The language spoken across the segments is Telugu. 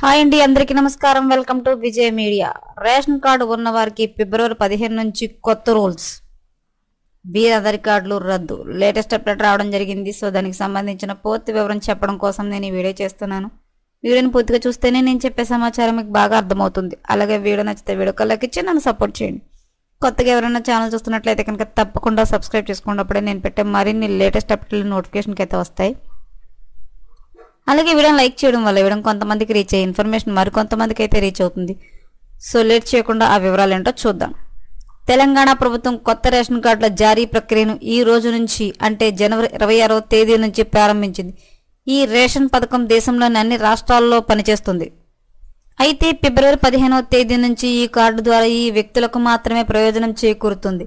హాయ్ అండి, అందరికీ నమస్కారం. Welcome to Vijay media. Ration card ఉన్న వారికి ఫిబ్రవరి 15 నుంచి కొత్త రూల్స్. వీరి ఆధార్ కార్డులు రద్దు. లేటెస్ట్ అప్డేట్ రావడం జరిగింది. సో దానికి సంబంధించిన పూర్తి వివరం చెప్పడం కోసం నేను ఈ వీడియో చేస్తున్నాను. వీడియోని పూర్తిగా చూస్తేనే నేను చెప్పే సమాచారం మీకు బాగా అర్థమవుతుంది. అలాగే వీడియో నచ్చితే వీడియోకి లైక్ ఇచ్చి నన్ను సపోర్ట్ చేయండి. కొత్తగా ఎవరైనా ఛానల్ చూస్తున్నట్లయితే కనుక తప్పకుండా సబ్స్క్రైబ్ చేసుకోండి. అప్పుడే నేను పెట్టే మరిన్ని లేటెస్ట్ అప్డేట్లు నోటిఫికేషన్కి అయితే వస్తాయి. అలాగే వీడియోని లైక్ చేయడం వల్ల వీడియో కొంతమందికి రీచ్ అయ్యే ఇన్ఫర్మేషన్ మరికొంతమందికి అయితే రీచ్ అవుతుంది. సో లేట్ చేయకుండా ఆ వివరాలు ఏంటో చూద్దాం. తెలంగాణ ప్రభుత్వం కొత్త రేషన్ కార్డుల జారీ ప్రక్రియను ఈ రోజు నుంచి అంటే జనవరి 26వ తేదీ నుంచి ప్రారంభించింది. ఈ రేషన్ పథకం దేశంలోని అన్ని రాష్ట్రాల్లో పనిచేస్తుంది. అయితే ఫిబ్రవరి 15వ తేదీ నుంచి ఈ కార్డు ద్వారా ఈ వ్యక్తులకు మాత్రమే ప్రయోజనం చేకూరుతుంది.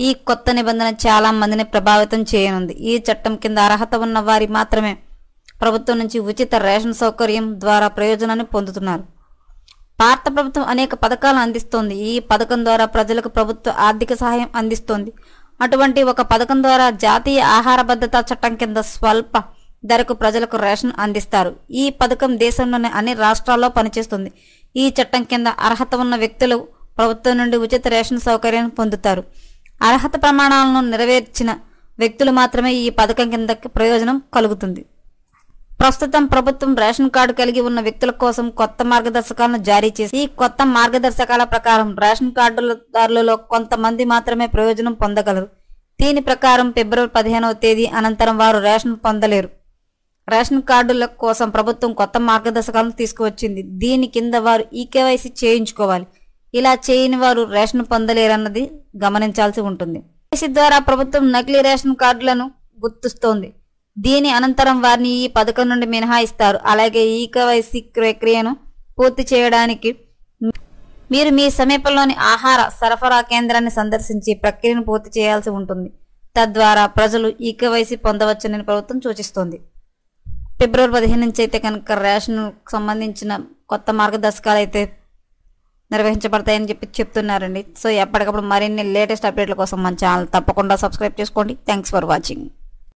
ఈ కొత్త నిబంధన చాలా మందిని ప్రభావితం చేయనుంది. ఈ చట్టం కింద అర్హత ఉన్న వారి మాత్రమే ప్రభుత్వం నుంచి ఉచిత రేషన్ సౌకర్యం ద్వారా ప్రయోజనాన్ని పొందుతున్నారు. భారత ప్రభుత్వం అనేక పథకాలను అందిస్తోంది. ఈ పథకం ద్వారా ప్రజలకు ప్రభుత్వ ఆర్థిక సహాయం అందిస్తోంది. అటువంటి ఒక పథకం ద్వారా జాతీయ ఆహార భద్రతా చట్టం కింద స్వల్ప ధరకు ప్రజలకు రేషన్ అందిస్తారు. ఈ పథకం దేశంలోని అన్ని రాష్ట్రాల్లో పనిచేస్తుంది. ఈ చట్టం కింద అర్హత ఉన్న వ్యక్తులు ప్రభుత్వం నుండి ఉచిత రేషన్ సౌకర్యాన్ని పొందుతారు. అర్హత ప్రమాణాలను నెరవేర్చిన వ్యక్తులు మాత్రమే ఈ పథకం కింద ప్రయోజనం కలుగుతుంది. ప్రస్తుతం ప్రభుత్వం రేషన్ కార్డు కలిగి ఉన్న వ్యక్తుల కోసం కొత్త మార్గదర్శకాలను జారీ చేసి ఈ కొత్త మార్గదర్శకాల ప్రకారం రేషన్ కార్డుదారులలో కొంతమంది మాత్రమే ప్రయోజనం పొందగలరు. దీని ప్రకారం ఫిబ్రవరి 15వ తేదీ అనంతరం వారు రేషన్ పొందలేరు. రేషన్ కార్డుల కోసం ప్రభుత్వం కొత్త మార్గదర్శకాలను తీసుకువచ్చింది. దీని కింద వారు ఈకేవైసీ చేయించుకోవాలి. ఇలా చేయని వారు రేషన్ పొందలేరన్నది గమనించాల్సి ఉంటుంది. ఈకేవైసీ ద్వారా ప్రభుత్వం నకిలీ రేషన్ కార్డులను గుర్తిస్తోంది. దీని అనంతరం వారిని ఈ పథకం నుండి మినహాయిస్తారు. అలాగే ఈకేవైసీ ప్రక్రియను పూర్తి చేయడానికి మీరు మీ సమీపంలోని ఆహార సరఫరా కేంద్రాన్ని సందర్శించి ప్రక్రియను పూర్తి చేయాల్సి ఉంటుంది. తద్వారా ప్రజలు ఈకేవైసీ పొందవచ్చని ప్రభుత్వం సూచిస్తోంది. ఫిబ్రవరి 15 నుంచి అయితే కనుక రేషన్ సంబంధించిన కొత్త మార్గదర్శకాలు అయితే నిర్వహించబడతాయని చెప్తున్నారండి. సో ఎప్పటికప్పుడు మరిన్ని లేటెస్ట్ అప్డేట్ల కోసం మన ఛానల్ తప్పకుండా సబ్స్క్రైబ్ చేసుకోండి. Thanks for watching.